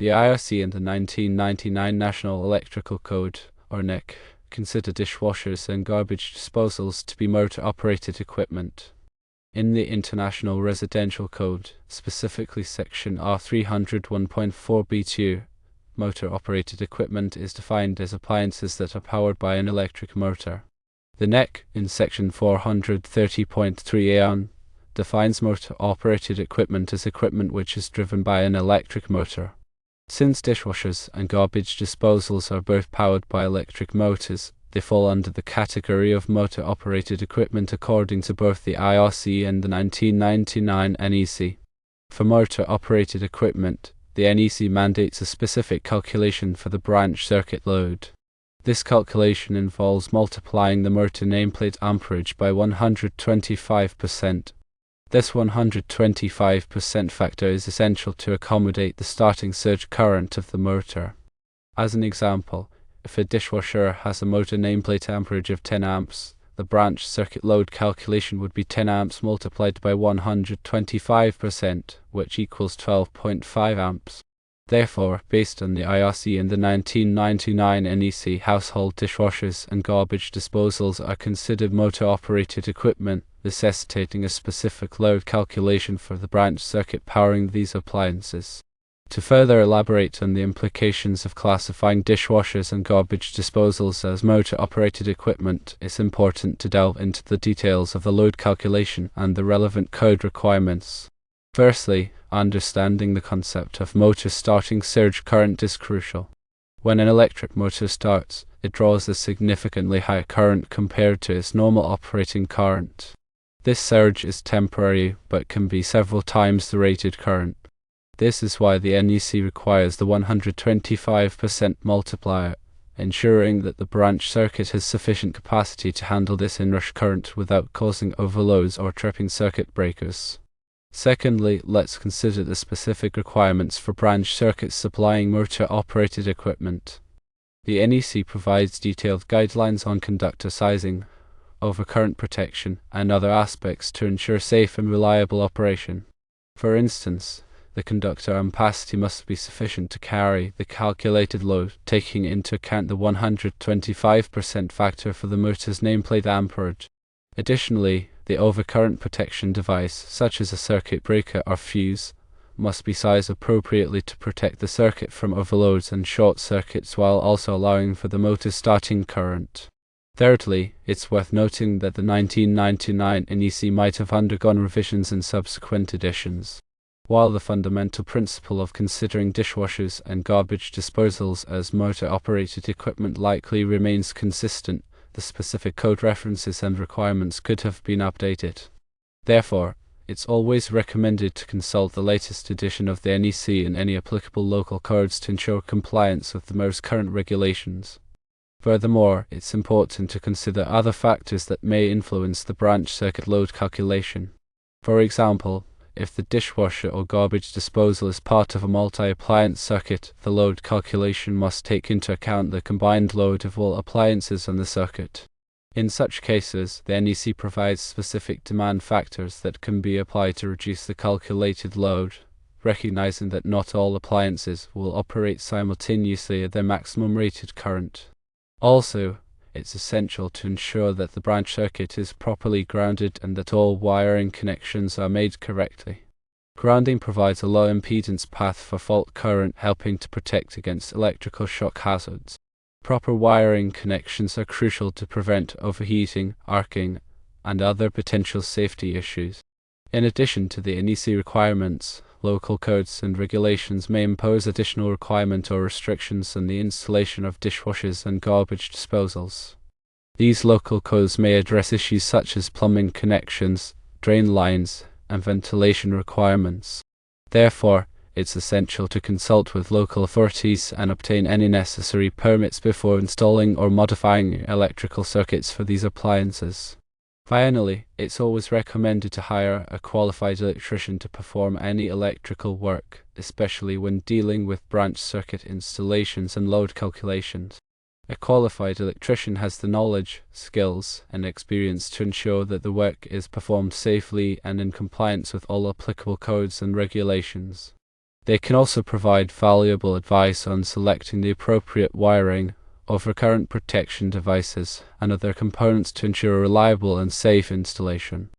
The IRC and the 1999 National Electrical Code, or NEC, consider dishwashers and garbage disposals to be motor-operated equipment. In the International Residential Code, specifically Section R301.4b2, motor-operated equipment is defined as appliances that are powered by an electric motor. The NEC, in Section 430.3a, defines motor-operated equipment as equipment which is driven by an electric motor. Since dishwashers and garbage disposals are both powered by electric motors, they fall under the category of motor-operated equipment according to both the IRC and the 1999 NEC. For motor-operated equipment, the NEC mandates a specific calculation for the branch circuit load. This calculation involves multiplying the motor nameplate amperage by 125%. This 125% factor is essential to accommodate the starting surge current of the motor. As an example, if a dishwasher has a motor nameplate amperage of 10 amps, the branch circuit load calculation would be 10 amps multiplied by 125%, which equals 12.5 amps. Therefore, based on the IRC and the 1999 NEC, household dishwashers and garbage disposals are considered motor-operated equipment, necessitating a specific load calculation for the branch circuit powering these appliances. To further elaborate on the implications of classifying dishwashers and garbage disposals as motor-operated equipment, it's important to delve into the details of the load calculation and the relevant code requirements. Firstly, understanding the concept of motor starting surge current is crucial. When an electric motor starts, it draws a significantly higher current compared to its normal operating current. This surge is temporary but can be several times the rated current. This is why the NEC requires the 125% multiplier, ensuring that the branch circuit has sufficient capacity to handle this inrush current without causing overloads or tripping circuit breakers. Secondly, let's consider the specific requirements for branch circuits supplying motor-operated equipment. The NEC provides detailed guidelines on conductor sizing, overcurrent protection, and other aspects to ensure safe and reliable operation. For instance, the conductor ampacity must be sufficient to carry the calculated load, taking into account the 125% factor for the motor's nameplate amperage. Additionally, the overcurrent protection device, such as a circuit breaker or fuse, must be sized appropriately to protect the circuit from overloads and short circuits while also allowing for the motor's starting current. Thirdly, it's worth noting that the 1999 NEC might have undergone revisions in subsequent editions. While the fundamental principle of considering dishwashers and garbage disposals as motor-operated equipment likely remains consistent, the specific code references and requirements could have been updated. Therefore, it's always recommended to consult the latest edition of the NEC and any applicable local codes to ensure compliance with the most current regulations. Furthermore, it's important to consider other factors that may influence the branch circuit load calculation. For example, if the dishwasher or garbage disposal is part of a multi-appliance circuit, the load calculation must take into account the combined load of all appliances on the circuit. In such cases, the NEC provides specific demand factors that can be applied to reduce the calculated load, recognizing that not all appliances will operate simultaneously at their maximum rated current. Also, it's essential to ensure that the branch circuit is properly grounded and that all wiring connections are made correctly. Grounding provides a low impedance path for fault current, helping to protect against electrical shock hazards. Proper wiring connections are crucial to prevent overheating, arcing, and other potential safety issues. In addition to the NEC requirements, local codes and regulations may impose additional requirements or restrictions on the installation of dishwashers and garbage disposals. These local codes may address issues such as plumbing connections, drain lines, and ventilation requirements. Therefore, it's essential to consult with local authorities and obtain any necessary permits before installing or modifying electrical circuits for these appliances. Finally, it's always recommended to hire a qualified electrician to perform any electrical work, especially when dealing with branch circuit installations and load calculations. A qualified electrician has the knowledge, skills, and experience to ensure that the work is performed safely and in compliance with all applicable codes and regulations. They can also provide valuable advice on selecting the appropriate wiring, overcurrent protection devices, and other components to ensure a reliable and safe installation.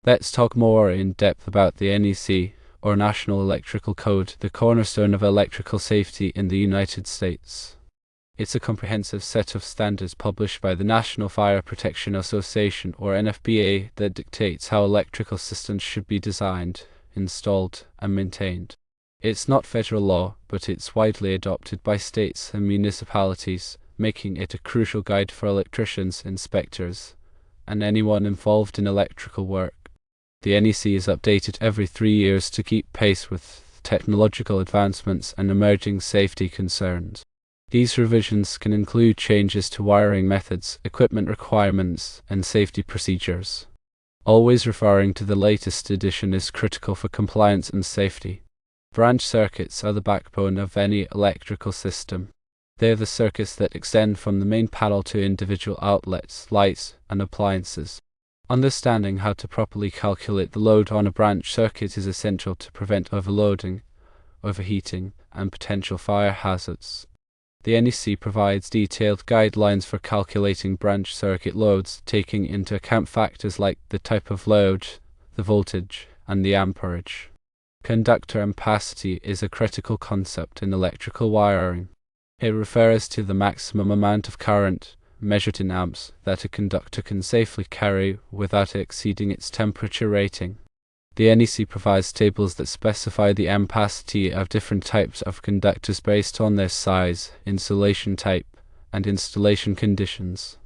Let's talk more in depth about the NEC, or National Electrical Code, the cornerstone of electrical safety in the United States. It's a comprehensive set of standards published by the National Fire Protection Association, or NFPA, that dictates how electrical systems should be designed, installed, and maintained. It's not federal law, but it's widely adopted by states and municipalities, making it a crucial guide for electricians, inspectors, and anyone involved in electrical work. The NEC is updated every 3 years to keep pace with technological advancements and emerging safety concerns. These revisions can include changes to wiring methods, equipment requirements, and safety procedures. Always referring to the latest edition is critical for compliance and safety. Branch circuits are the backbone of any electrical system. They are the circuits that extend from the main panel to individual outlets, lights, and appliances. Understanding how to properly calculate the load on a branch circuit is essential to prevent overloading, overheating, and potential fire hazards. The NEC provides detailed guidelines for calculating branch circuit loads, taking into account factors like the type of load, the voltage, and the amperage. Conductor ampacity is a critical concept in electrical wiring. It refers to the maximum amount of current, measured in amps, that a conductor can safely carry without exceeding its temperature rating. The NEC provides tables that specify the ampacity of different types of conductors based on their size, insulation type, and installation conditions.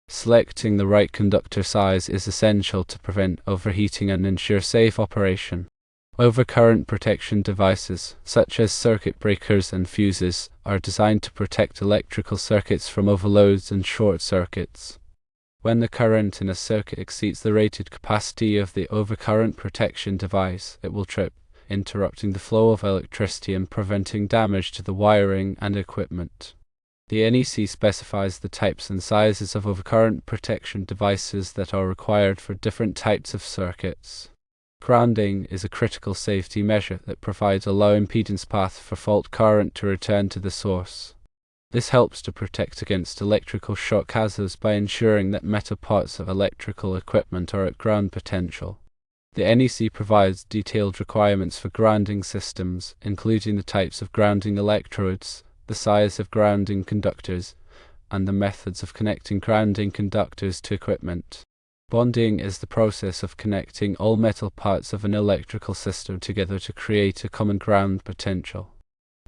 Selecting the right conductor size is essential to prevent overheating and ensure safe operation. Overcurrent protection devices, such as circuit breakers and fuses, are designed to protect electrical circuits from overloads and short circuits. When the current in a circuit exceeds the rated capacity of the overcurrent protection device, it will trip, interrupting the flow of electricity and preventing damage to the wiring and equipment. The NEC specifies the types and sizes of overcurrent protection devices that are required for different types of circuits. Grounding is a critical safety measure that provides a low impedance path for fault current to return to the source. This helps to protect against electrical shock hazards by ensuring that metal parts of electrical equipment are at ground potential. The NEC provides detailed requirements for grounding systems, including the types of grounding electrodes, the size of grounding conductors, and the methods of connecting grounding conductors to equipment. Bonding is the process of connecting all metal parts of an electrical system together to create a common ground potential.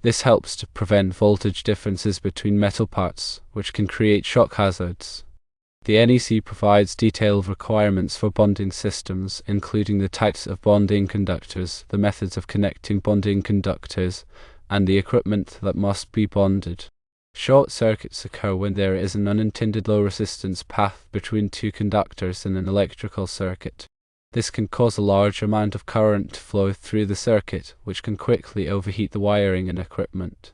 This helps to prevent voltage differences between metal parts, which can create shock hazards. The NEC provides detailed requirements for bonding systems, including the types of bonding conductors, the methods of connecting bonding conductors, and the equipment that must be bonded. Short circuits occur when there is an unintended low resistance path between two conductors in an electrical circuit. This can cause a large amount of current to flow through the circuit, which can quickly overheat the wiring and equipment.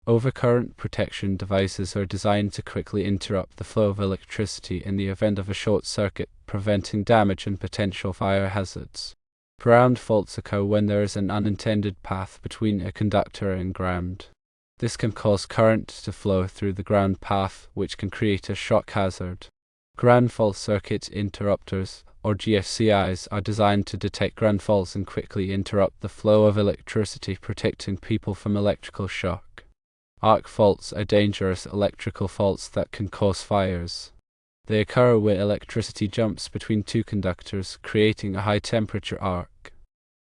Overcurrent protection devices are designed to quickly interrupt the flow of electricity in the event of a short circuit, preventing damage and potential fire hazards. Ground faults occur when there is an unintended path between a conductor and ground. This can cause current to flow through the ground path, which can create a shock hazard. Ground fault circuit interrupters, or GFCIs, are designed to detect ground faults and quickly interrupt the flow of electricity, protecting people from electrical shock. Arc faults are dangerous electrical faults that can cause fires. They occur when electricity jumps between two conductors, creating a high-temperature arc.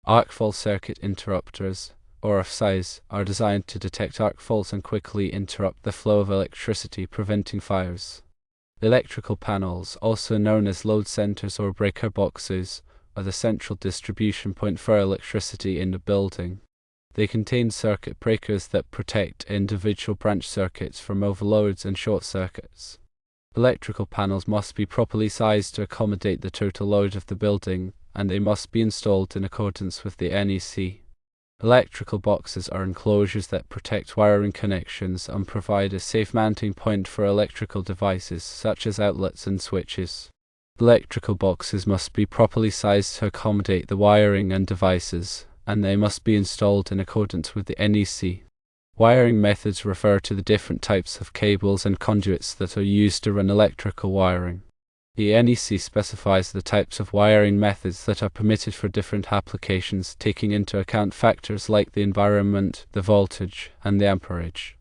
Arc fault circuit interrupters, or RFCIs, are designed to detect arc faults and quickly interrupt the flow of electricity, preventing fires. Electrical panels, also known as load centers or breaker boxes, are the central distribution point for electricity in the building. They contain circuit breakers that protect individual branch circuits from overloads and short circuits. Electrical panels must be properly sized to accommodate the total load of the building, and they must be installed in accordance with the NEC. Electrical boxes are enclosures that protect wiring connections and provide a safe mounting point for electrical devices such as outlets and switches. Electrical boxes must be properly sized to accommodate the wiring and devices, and they must be installed in accordance with the NEC. Wiring methods refer to the different types of cables and conduits that are used to run electrical wiring. The NEC specifies the types of wiring methods that are permitted for different applications, taking into account factors like the environment, the voltage, and the amperage.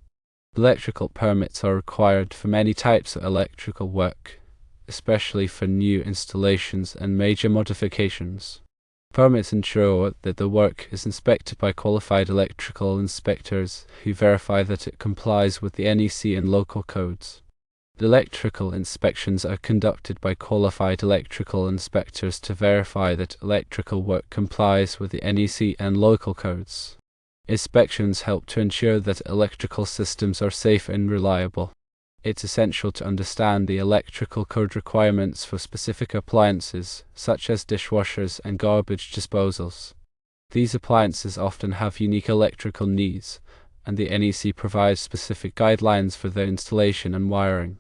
Electrical permits are required for many types of electrical work, especially for new installations and major modifications. Permits ensure that the work is inspected by qualified electrical inspectors who verify that it complies with the NEC and local codes. The electrical inspections are conducted by qualified electrical inspectors to verify that electrical work complies with the NEC and local codes. Inspections help to ensure that electrical systems are safe and reliable. It's essential to understand the electrical code requirements for specific appliances, such as dishwashers and garbage disposals. These appliances often have unique electrical needs, and the NEC provides specific guidelines for their installation and wiring.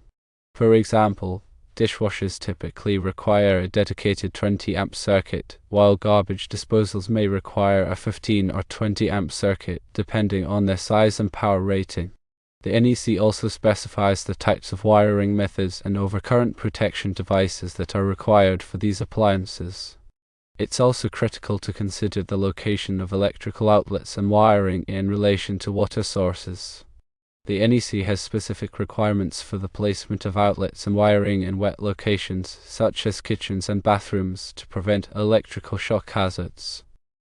For example, dishwashers typically require a dedicated 20-amp circuit, while garbage disposals may require a 15 or 20-amp circuit, depending on their size and power rating. The NEC also specifies the types of wiring methods and overcurrent protection devices that are required for these appliances. It's also critical to consider the location of electrical outlets and wiring in relation to water sources. The NEC has specific requirements for the placement of outlets and wiring in wet locations, such as kitchens and bathrooms, to prevent electrical shock hazards.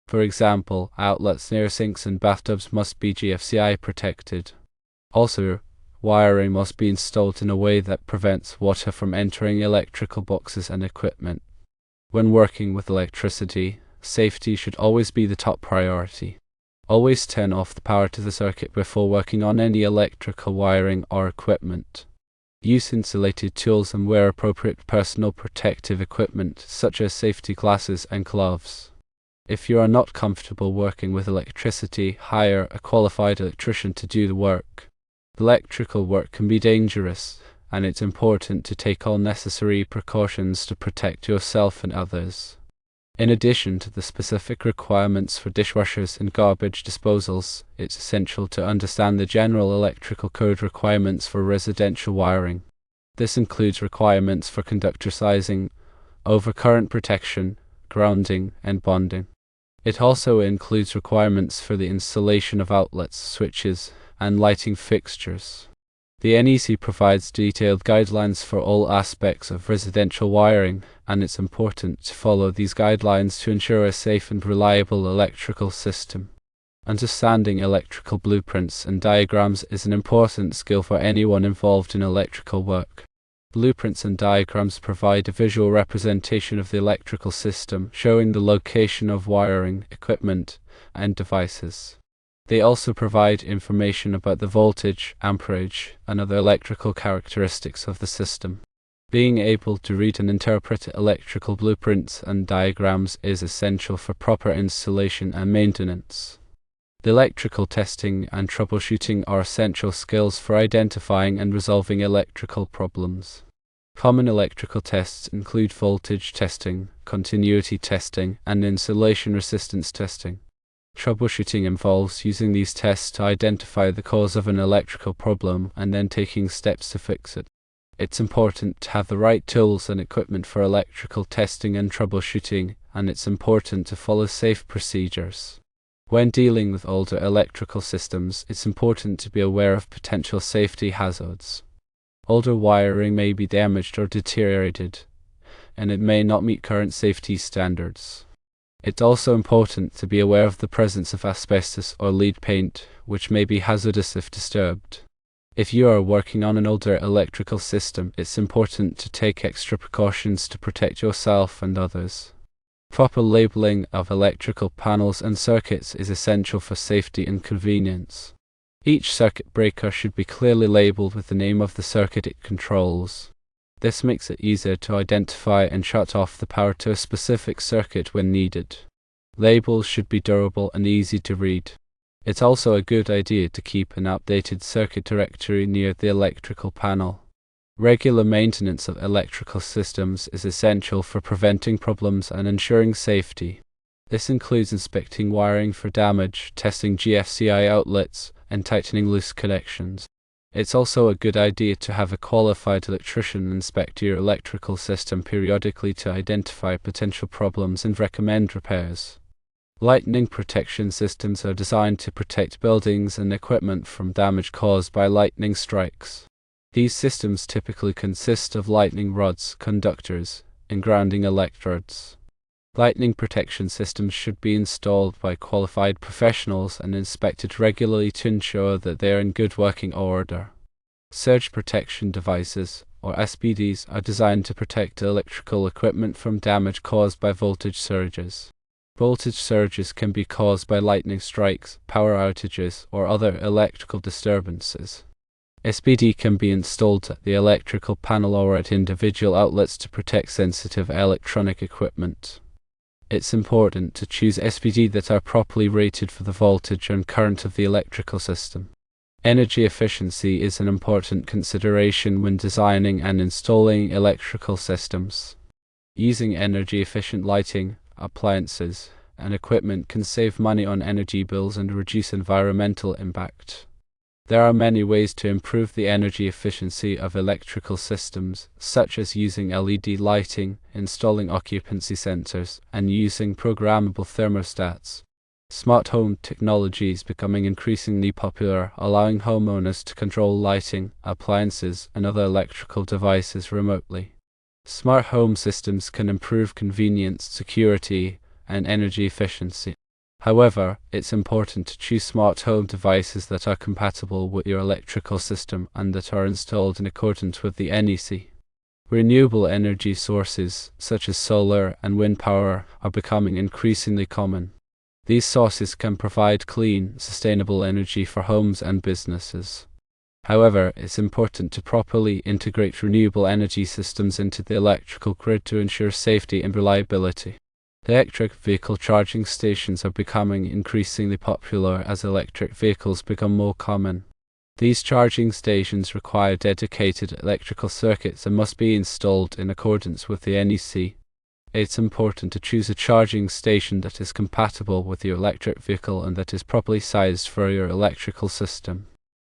For example, outlets near sinks and bathtubs must be GFCI protected. Also, wiring must be installed in a way that prevents water from entering electrical boxes and equipment. When working with electricity, safety should always be the top priority. Always turn off the power to the circuit before working on any electrical wiring or equipment. Use insulated tools and wear appropriate personal protective equipment such as safety glasses and gloves. If you are not comfortable working with electricity, hire a qualified electrician to do the work. Electrical work can be dangerous, and it's important to take all necessary precautions to protect yourself and others. In addition to the specific requirements for dishwashers and garbage disposals, it's essential to understand the general electrical code requirements for residential wiring. This includes requirements for conductor sizing, overcurrent protection, grounding, and bonding. It also includes requirements for the installation of outlets, switches, and lighting fixtures. The NEC provides detailed guidelines for all aspects of residential wiring, and it's important to follow these guidelines to ensure a safe and reliable electrical system. Understanding electrical blueprints and diagrams is an important skill for anyone involved in electrical work. Blueprints and diagrams provide a visual representation of the electrical system, showing the location of wiring, equipment, and devices. They also provide information about the voltage, amperage, and other electrical characteristics of the system. Being able to read and interpret electrical blueprints and diagrams is essential for proper installation and maintenance. The electrical testing and troubleshooting are essential skills for identifying and resolving electrical problems. Common electrical tests include voltage testing, continuity testing, and insulation resistance testing. Troubleshooting involves using these tests to identify the cause of an electrical problem and then taking steps to fix it. It's important to have the right tools and equipment for electrical testing and troubleshooting, and it's important to follow safe procedures. When dealing with older electrical systems, it's important to be aware of potential safety hazards. Older wiring may be damaged or deteriorated, and it may not meet current safety standards. It's also important to be aware of the presence of asbestos or lead paint, which may be hazardous if disturbed. If you are working on an older electrical system, it's important to take extra precautions to protect yourself and others. Proper labeling of electrical panels and circuits is essential for safety and convenience. Each circuit breaker should be clearly labeled with the name of the circuit it controls. This makes it easier to identify and shut off the power to a specific circuit when needed. Labels should be durable and easy to read. It's also a good idea to keep an updated circuit directory near the electrical panel. Regular maintenance of electrical systems is essential for preventing problems and ensuring safety. This includes inspecting wiring for damage, testing GFCI outlets, and tightening loose connections. It's also a good idea to have a qualified electrician inspect your electrical system periodically to identify potential problems and recommend repairs. Lightning protection systems are designed to protect buildings and equipment from damage caused by lightning strikes. These systems typically consist of lightning rods, conductors, and grounding electrodes. Lightning protection systems should be installed by qualified professionals and inspected regularly to ensure that they are in good working order. Surge protection devices, or SPDs, are designed to protect electrical equipment from damage caused by voltage surges. Voltage surges can be caused by lightning strikes, power outages, or other electrical disturbances. SPD can be installed at the electrical panel or at individual outlets to protect sensitive electronic equipment. It's important to choose SPD that are properly rated for the voltage and current of the electrical system. Energy efficiency is an important consideration when designing and installing electrical systems. Using energy-efficient lighting, appliances, and equipment can save money on energy bills and reduce environmental impact. There are many ways to improve the energy efficiency of electrical systems, such as using LED lighting, installing occupancy sensors, and using programmable thermostats. Smart home technology is becoming increasingly popular, allowing homeowners to control lighting, appliances, and other electrical devices remotely. Smart home systems can improve convenience, security, and energy efficiency. However, it's important to choose smart home devices that are compatible with your electrical system and that are installed in accordance with the NEC. Renewable energy sources, such as solar and wind power, are becoming increasingly common. These sources can provide clean, sustainable energy for homes and businesses. However, it's important to properly integrate renewable energy systems into the electrical grid to ensure safety and reliability. Electric vehicle charging stations are becoming increasingly popular as electric vehicles become more common. These charging stations require dedicated electrical circuits and must be installed in accordance with the NEC. It's important to choose a charging station that is compatible with your electric vehicle and that is properly sized for your electrical system.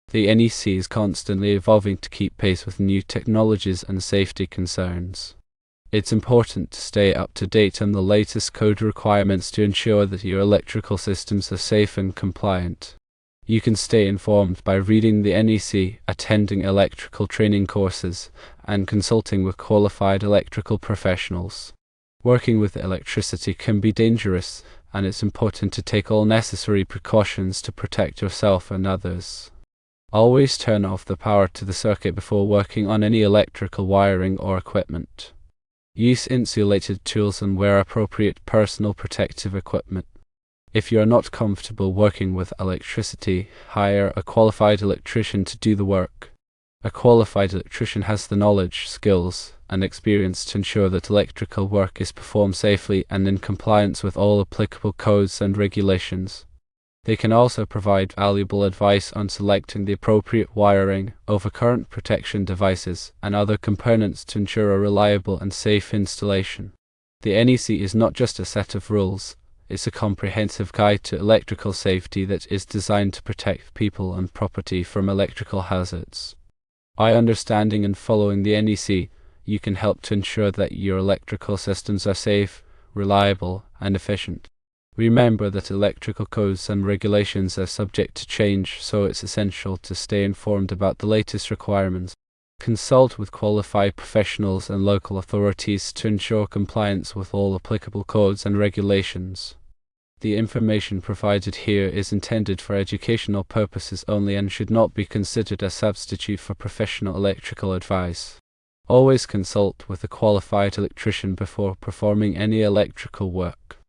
The NEC is constantly evolving to keep pace with new technologies and safety concerns. It's important to stay up to date on the latest code requirements to ensure that your electrical systems are safe and compliant. You can stay informed by reading the NEC, attending electrical training courses, and consulting with qualified electrical professionals. Working with electricity can be dangerous, and it's important to take all necessary precautions to protect yourself and others. Always turn off the power to the circuit before working on any electrical wiring or equipment. Use insulated tools and wear appropriate personal protective equipment. If you are not comfortable working with electricity, hire a qualified electrician to do the work. A qualified electrician has the knowledge, skills, and experience to ensure that electrical work is performed safely and in compliance with all applicable codes and regulations. They can also provide valuable advice on selecting the appropriate wiring, overcurrent protection devices, and other components to ensure a reliable and safe installation. The NEC is not just a set of rules, it's a comprehensive guide to electrical safety that is designed to protect people and property from electrical hazards. By understanding and following the NEC, you can help to ensure that your electrical systems are safe, reliable, and efficient. Remember that electrical codes and regulations are subject to change, so it's essential to stay informed about the latest requirements. Consult with qualified professionals and local authorities to ensure compliance with all applicable codes and regulations. The information provided here is intended for educational purposes only and should not be considered a substitute for professional electrical advice. Always consult with a qualified electrician before performing any electrical work.